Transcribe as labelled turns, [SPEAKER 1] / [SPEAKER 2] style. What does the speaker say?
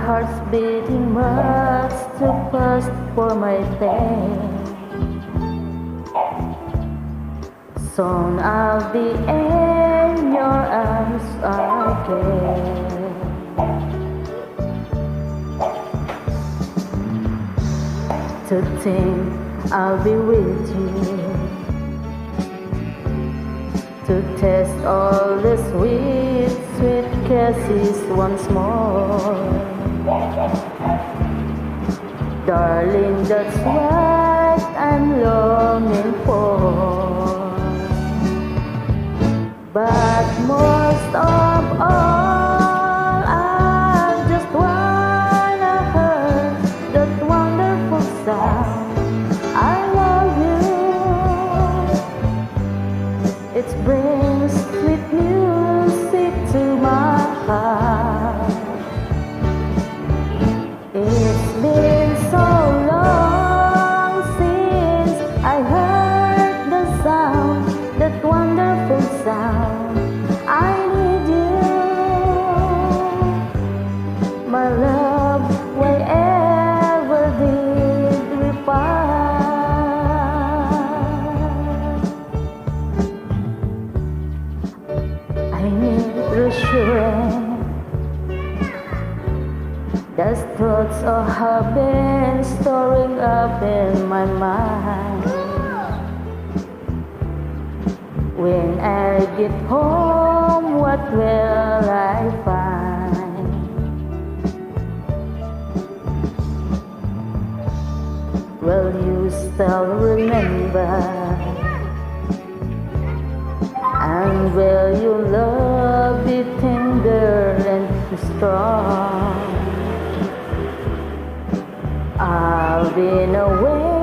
[SPEAKER 1] heart's beating much too fast for my pain. Soon I'll be in your arms again. To think I'll be with you, to taste all the sweet, sweet kisses once more. Darling, that's what I'm longing for. But most of all, I just wanna hear that wonderful sound. I love you. It brings sweet music to my heart. It's been so long since I heard the sound, that wonderful sound. I need you, my love, wherever did we part. I need reassurance. Those thoughts have been storing up in my mind. When I get home, what will I find? Will you still remember? And will your love be tender and strong? I've been away